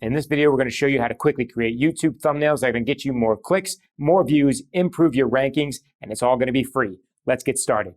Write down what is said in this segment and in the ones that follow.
In this video, we're going to show you how to quickly create YouTube thumbnails that are going to get you more clicks, more views, improve your rankings, and it's all going to be free. Let's get started.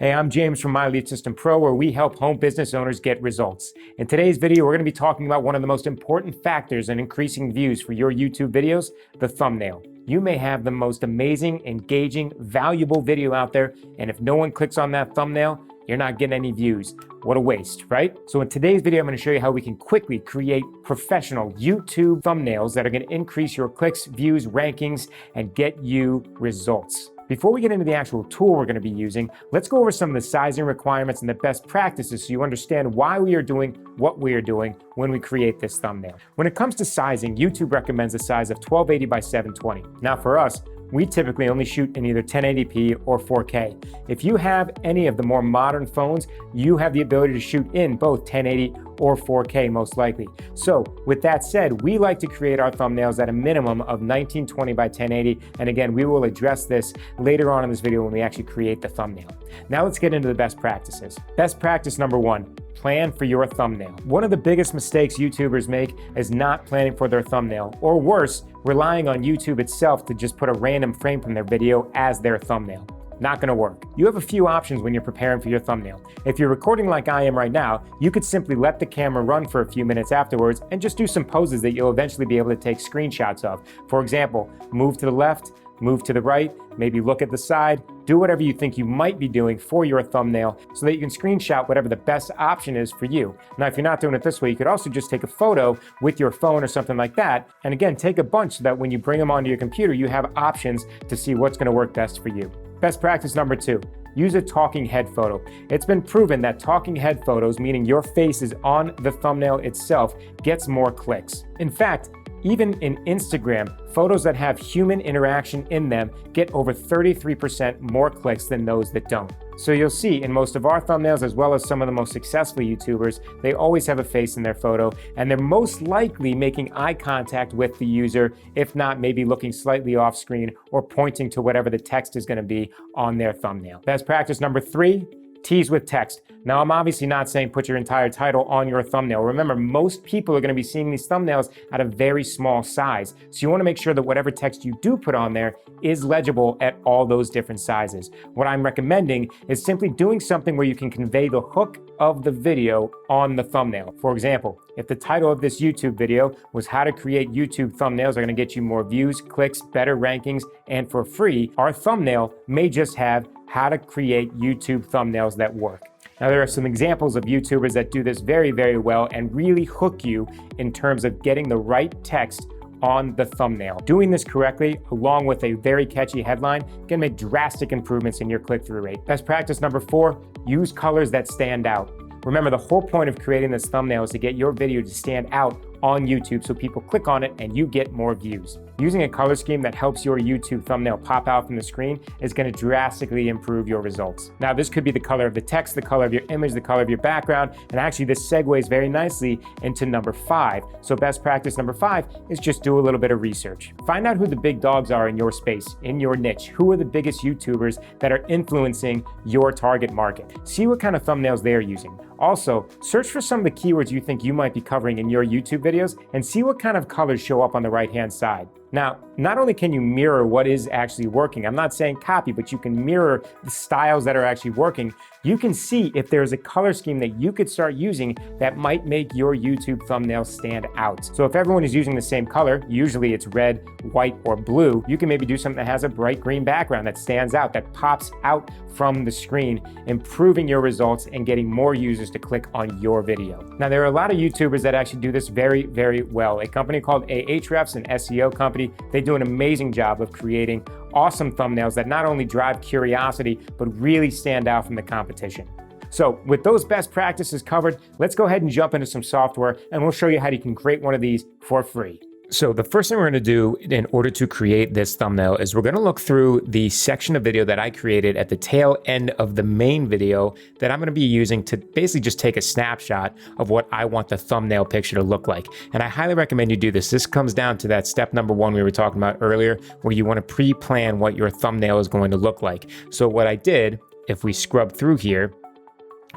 Hey, I'm James from My Lead System Pro, where we help home business owners get results. In today's video, we're going to be talking about one of the most important factors in increasing views for your YouTube videos, the thumbnail. You may have the most amazing, engaging, valuable video out there, and if no one clicks on that thumbnail, you're not getting any views. What a waste, right? So in today's video, I'm going to show you how we can quickly create professional YouTube thumbnails that are going to increase your clicks, views, rankings, and get you results. Before we get into the actual tool we're going to be using, let's go over some of the sizing requirements and the best practices so you understand why we are doing what we are doing when we create this thumbnail. When it comes to sizing, YouTube recommends a size of 1280 by 720. Now for us, we typically only shoot in either 1080p or 4K. If you have any of the more modern phones, you have the ability to shoot in both 1080 or 4K most likely. So with that said, we like to create our thumbnails at a minimum of 1920 by 1080. And again, we will address this later on in this video when we actually create the thumbnail. Now let's get into the best practices. Best practice number one, plan for your thumbnail. One of the biggest mistakes YouTubers make is not planning for their thumbnail, or worse, relying on YouTube itself to just put a random frame from their video as their thumbnail. Not gonna work. You have a few options when you're preparing for your thumbnail. If you're recording like I am right now, you could simply let the camera run for a few minutes afterwards and just do some poses that you'll eventually be able to take screenshots of. For example, move to the left, move to the right, maybe look at the side, do whatever you think you might be doing for your thumbnail so that you can screenshot whatever the best option is for you. Now, if you're not doing it this way, you could also just take a photo with your phone or something like that. And again, take a bunch so that when you bring them onto your computer, you have options to see what's gonna work best for you. Best practice number two, use a talking head photo. It's been proven that talking head photos, meaning your face is on the thumbnail itself, gets more clicks. In fact, even in Instagram, photos that have human interaction in them get over 33% more clicks than those that don't. So you'll see in most of our thumbnails, as well as some of the most successful YouTubers, they always have a face in their photo, and they're most likely making eye contact with the user, if not maybe looking slightly off screen or pointing to whatever the text is going to be on their thumbnail. Best practice number three, tease with text. Now, I'm obviously not saying put your entire title on your thumbnail. Remember, most people are going to be seeing these thumbnails at a very small size. So you want to make sure that whatever text you do put on there is legible at all those different sizes. What I'm recommending is simply doing something where you can convey the hook of the video on the thumbnail. For example, if the title of this YouTube video was how to create YouTube thumbnails are going to get you more views, clicks, better rankings, and for free, our thumbnail may just have how to create YouTube thumbnails that work. Now, there are some examples of YouTubers that do this very, very well and really hook you in terms of getting the right text on the thumbnail. Doing this correctly, along with a very catchy headline, can make drastic improvements in your click-through rate. Best practice number four, use colors that stand out. Remember, the whole point of creating this thumbnail is to get your video to stand out on YouTube so people click on it and you get more views. Using a color scheme that helps your YouTube thumbnail pop out from the screen is going to drastically improve your results. Now, this could be the color of the text, the color of your image, the color of your background, and actually this segues very nicely into number five. So best practice number five is just do a little bit of research. Find out who the big dogs are in your space, in your niche. Who are the biggest YouTubers that are influencing your target market? See what kind of thumbnails they are using. Also, search for some of the keywords you think you might be covering in your YouTube videos and see what kind of colors show up on the right-hand side. Now, not only can you mirror what is actually working, I'm not saying copy, but you can mirror the styles that are actually working. You can see if there's a color scheme that you could start using that might make your YouTube thumbnail stand out. So if everyone is using the same color, usually it's red, white, or blue, you can maybe do something that has a bright green background that stands out, that pops out from the screen, improving your results and getting more users to click on your video. Now, there are a lot of YouTubers that actually do this very, very well. A company called Ahrefs, an SEO company, they do an amazing job of creating awesome thumbnails that not only drive curiosity, but really stand out from the competition. So with those best practices covered, let's go ahead and jump into some software and we'll show you how you can create one of these for free. So the first thing we're going to do in order to create this thumbnail is we're going to look through the section of video that I created at the tail end of the main video that I'm going to be using to basically just take a snapshot of what I want the thumbnail picture to look like. And I highly recommend you do this. This comes down to that step number one we were talking about earlier, where you want to pre-plan what your thumbnail is going to look like. So what I did, if we scrub through here,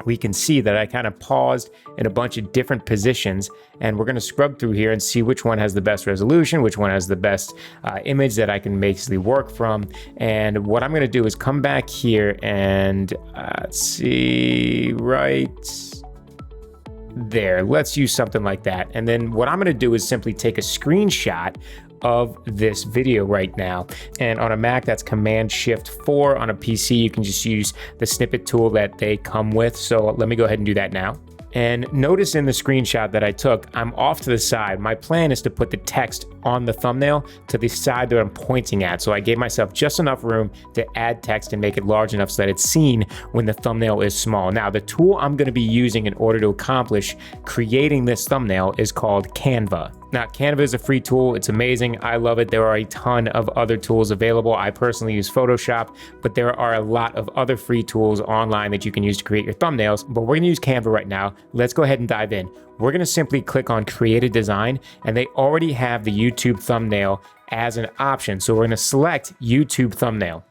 we can see that I kind of paused in a bunch of different positions, and we're going to scrub through here and see which one has the best resolution, which one has the best image that I can basically work from. And what I'm going to do is come back here and see right there. Let's use something like that. And then what I'm going to do is simply take a screenshot of this video right now. And on a Mac, that's Command-Shift-4. On a PC, you can just use the snippet tool that they come with. So let me go ahead and do that now. And notice in the screenshot that I took, I'm off to the side. My plan is to put the text on the thumbnail to the side that I'm pointing at. So I gave myself just enough room to add text and make it large enough so that it's seen when the thumbnail is small. Now, the tool I'm going to be using in order to accomplish creating this thumbnail is called Canva. Now, Canva is a free tool. It's amazing. I love it. There are a ton of other tools available. I personally use Photoshop, but there are a lot of other free tools online that you can use to create your thumbnails. But we're going to use Canva right now. Let's go ahead and dive in. We're going to simply click on Create a Design, and they already have the YouTube thumbnail as an option. So we're going to select YouTube thumbnail.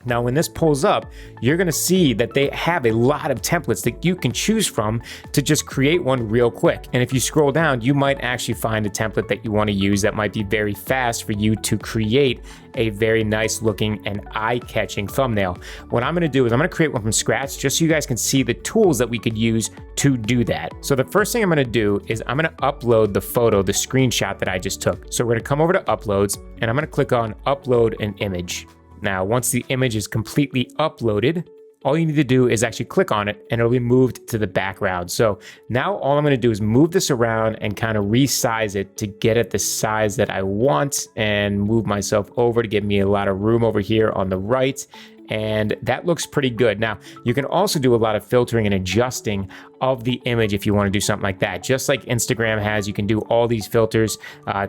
Now, when this pulls up, you're going to see that they have a lot of templates that you can choose from to just create one real quick. And if you scroll down, you might actually find a template that you want to use that might be very fast for you to create a very nice looking and eye-catching thumbnail. What I'm going to do is I'm going to create one from scratch just so you guys can see the tools that we could use to do that. So the first thing I'm going to do is I'm going to upload the photo, the screenshot that I just took. So we're going to come over to Uploads, and I'm going to click on Upload an Image. Now, once the image is completely uploaded, all you need to do is actually click on it and it'll be moved to the background. So now all I'm going to do is move this around and kind of resize it to get it the size that I want and move myself over to give me a lot of room over here on the right. And that looks pretty good. Now, you can also do a lot of filtering and adjusting of the image if you want to do something like that. Just like Instagram has, you can do all these filters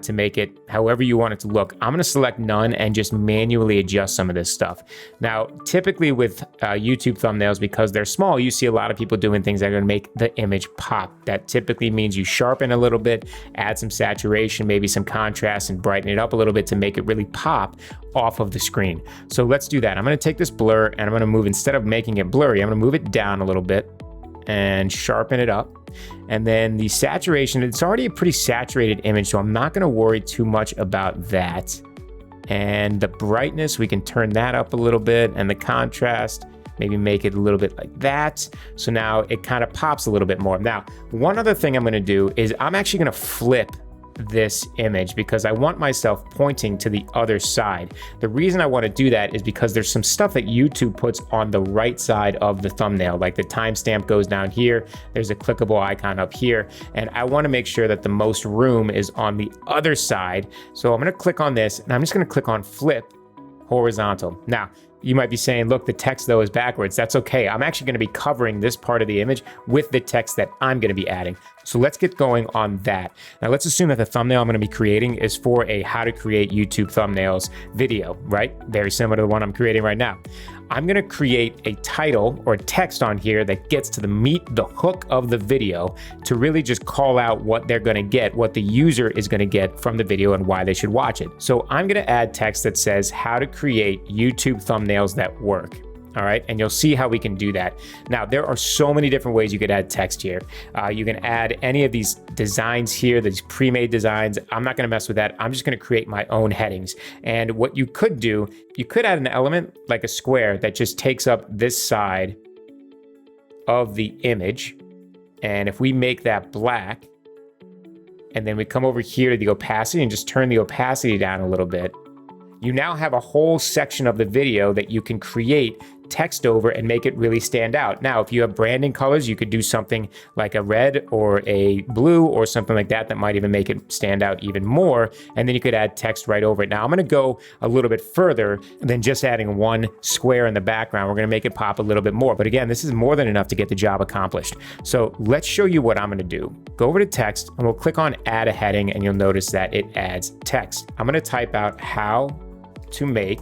to make it however you want it to look. I'm going to select none and just manually adjust some of this stuff. Now, typically with YouTube thumbnails, because they're small, you see a lot of people doing things that are going to make the image pop. That typically means you sharpen a little bit, add some saturation, maybe some contrast, and brighten it up a little bit to make it really pop off of the screen. So let's do that. I'm going to take this blur and I'm going to move, instead of making it blurry, I'm going to move it down a little bit and sharpen it up. And then the saturation, it's already a pretty saturated image, so I'm not going to worry too much about that. And the brightness, we can turn that up a little bit, and the contrast, maybe make it a little bit like that. So now it kind of pops a little bit more. Now, one other thing I'm going to do is I'm actually going to flip this image because I want myself pointing to the other side. The reason I want to do that is because there's some stuff that YouTube puts on the right side of the thumbnail, like the timestamp goes down here, there's a clickable icon up here, and I want to make sure that the most room is on the other side. So I'm going to click on this, and I'm just going to click on Flip Horizontal. Now, you might be saying, look, the text though is backwards. That's okay. I'm actually going to be covering this part of the image with the text that I'm going to be adding. So let's get going on that. Now let's assume that the thumbnail I'm going to be creating is for a how to create YouTube thumbnails video, right? Very similar to the one I'm creating right now. I'm going to create a title or text on here that gets to the meat, the hook of the video, to really just call out what they're going to get, what the user is going to get from the video and why they should watch it. So I'm going to add text that says how to create YouTube thumbnails that work. All right, and you'll see how we can do that. Now, there are so many different ways you could add text here. You can add any of these designs here, these pre-made designs. I'm not gonna mess with that. I'm just gonna create my own headings. And what you could do, you could add an element like a square that just takes up this side of the image. And if we make that black, and then we come over here to the opacity and just turn the opacity down a little bit, you now have a whole section of the video that you can create text over and make it really stand out. Now, if you have branding colors, you could do something like a red or a blue or something like that that might even make it stand out even more. And then you could add text right over it. Now, I'm going to go a little bit further than just adding one square in the background. We're going to make it pop a little bit more. But again, this is more than enough to get the job accomplished. So let's show you what I'm going to do. Go over to text and we'll click on add a heading, and you'll notice that it adds text. I'm going to type out how to make.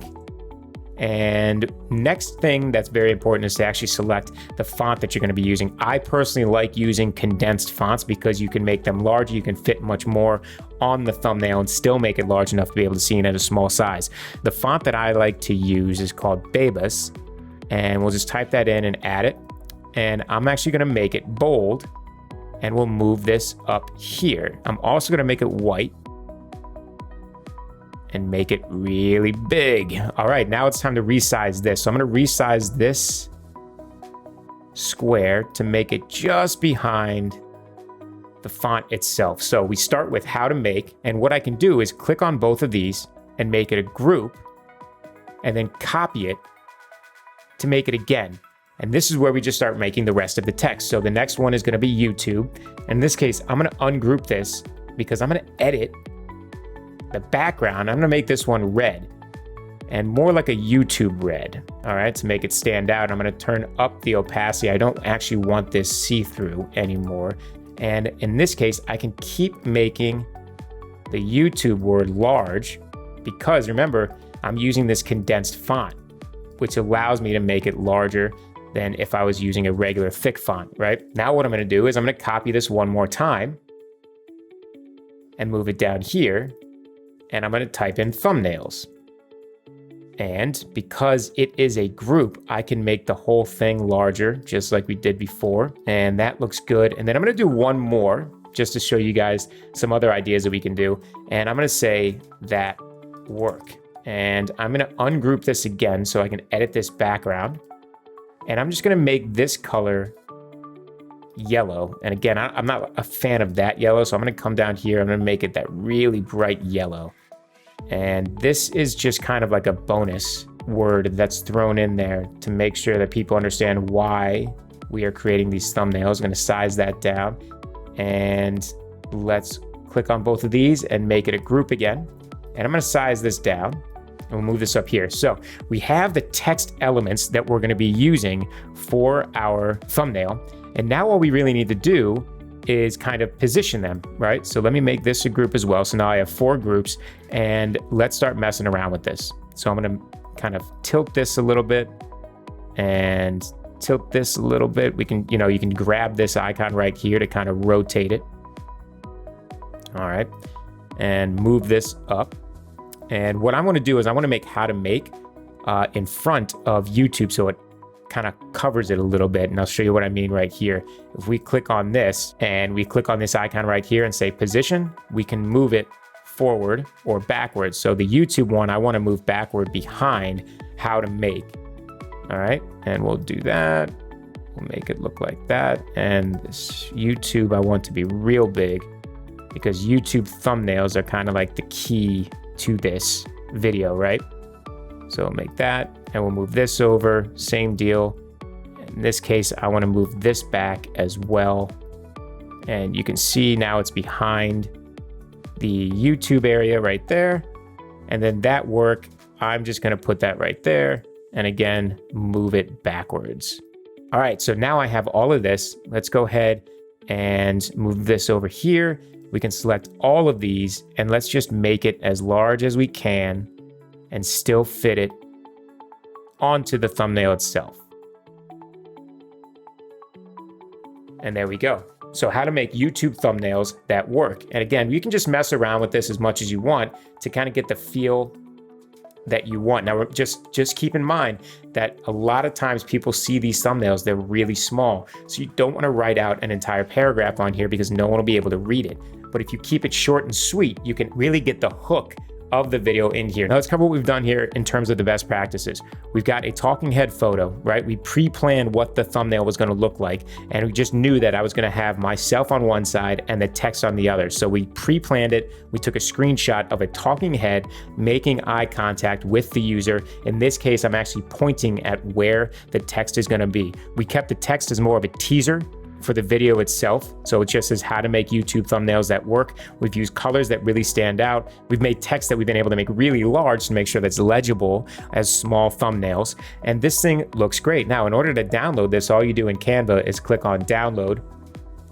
And next thing that's very important is to actually select the font that you're going to be using. I personally like using condensed fonts because you can make them larger. You can fit much more on the thumbnail and still make it large enough to be able to see it at a small size. The font that I like to use is called Babus, and we'll just type that in and add it. and I'm actually gonna make it bold, and we'll move this up here. I'm also gonna make it white and make it really big. All right, now it's time to resize this. So I'm gonna resize this square to make it just behind the font itself. So we start with how to make, and what I can do is click on both of these and make it a group, and then copy it to make it again. And this is where we just start making the rest of the text. So the next one is gonna be YouTube. In this case, I'm gonna ungroup this because I'm gonna edit the background. I'm gonna make this one red and more like a YouTube red, all right, to make it stand out. I'm gonna turn up the opacity. I don't actually want this see-through anymore. And in this case, I can keep making the YouTube word large because remember, I'm using this condensed font, which allows me to make it larger than if I was using a regular thick font, right? Now what I'm gonna do is I'm gonna copy this one more time and move it down here, and I'm gonna type in thumbnails. And because it is a group, I can make the whole thing larger, just like we did before, and that looks good. And then I'm gonna do one more, just to show you guys some other ideas that we can do. And I'm gonna say that work. And I'm gonna ungroup this again so I can edit this background. And I'm just gonna make this color yellow. And again, I'm not a fan of that yellow, so I'm gonna come down here, I'm gonna make it that really bright yellow. And this is just kind of like a bonus word that's thrown in there to make sure that people understand why we are creating these thumbnails. I'm gonna size that down, and let's click on both of these and make it a group again. And I'm gonna size this down, and we'll move this up here. So we have the text elements that we're gonna be using for our thumbnail. And now all we really need to do is kind of position them, right? So let me make this a group as well. So now I have 4 groups, and let's start messing around with this. So I'm gonna kind of tilt this a little bit and tilt this a little bit. We can, you can grab this icon right here to kind of rotate it. All right, and move this up. And what I want to do is I want to make how to make in front of YouTube so it kind of covers it a little bit. And I'll show you what I mean right here. If we click on this and we click on this icon right here and say position, we can move it forward or backwards. So the YouTube one, I want to move backward behind how to make. All right, and we'll do that. We'll make it look like that. And this YouTube, I want to be real big because YouTube thumbnails are kind of like the key to this video, right? So we'll make that, and we'll move this over, same deal. In this case, I want to move this back as well. And you can see now it's behind the YouTube area right there. And then that work, I'm just going to put that right there. And again, move it backwards. All right, so now I have all of this. Let's go ahead and move this over here. We can select all of these, and let's just make it as large as we can and still fit it onto the thumbnail itself. And there we go. So how to make YouTube thumbnails that work. And again, you can just mess around with this as much as you want to kind of get the feel that you want. Now, just keep in mind that a lot of times people see these thumbnails, they're really small. So you don't want to write out an entire paragraph on here because no one will be able to read it. But if you keep it short and sweet, you can really get the hook of the video in here. Now let's cover what we've done here in terms of the best practices. We've got a talking head photo, right? We pre-planned what the thumbnail was going to look like, and we just knew that I was going to have myself on one side and the text on the other. So we pre-planned it. We took a screenshot of a talking head making eye contact with the user. In this case, I'm actually pointing at where the text is going to be. We kept the text as more of a teaser for the video itself. So it just says how to make YouTube thumbnails that work. We've used colors that really stand out. We've made text that we've been able to make really large to make sure that's legible as small thumbnails. And this thing looks great. Now, in order to download this, all you do in Canva is click on download,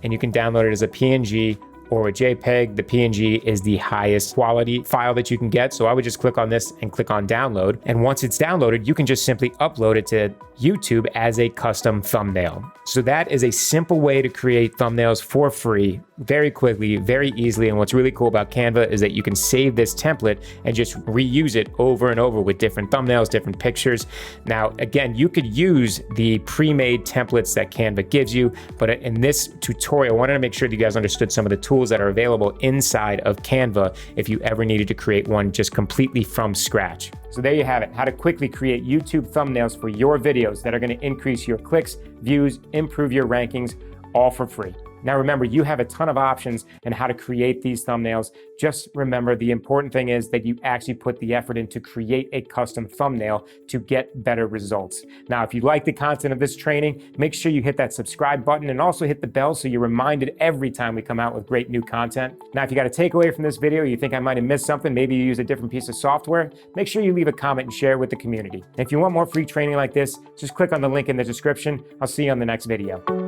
and you can download it as a PNG or a JPEG, the PNG is the highest quality file that you can get. So I would just click on this and click on download. And once it's downloaded, you can just simply upload it to YouTube as a custom thumbnail. So that is a simple way to create thumbnails for free, very quickly, very easily. And what's really cool about Canva is that you can save this template and just reuse it over and over with different thumbnails, different pictures. Now, again, you could use the pre-made templates that Canva gives you, but in this tutorial, I wanted to make sure that you guys understood some of the tools that are available inside of Canva if you ever needed to create one just completely from scratch. So there you have it, how to quickly create YouTube thumbnails for your videos that are going to increase your clicks, views, improve your rankings, all for free. Now remember, you have a ton of options in how to create these thumbnails. Just remember, the important thing is that you actually put the effort in to create a custom thumbnail to get better results. Now, if you like the content of this training, make sure you hit that subscribe button and also hit the bell so you're reminded every time we come out with great new content. Now, if you got a takeaway from this video, you think I might have missed something, maybe you use a different piece of software, make sure you leave a comment and share it with the community. And if you want more free training like this, just click on the link in the description. I'll see you on the next video.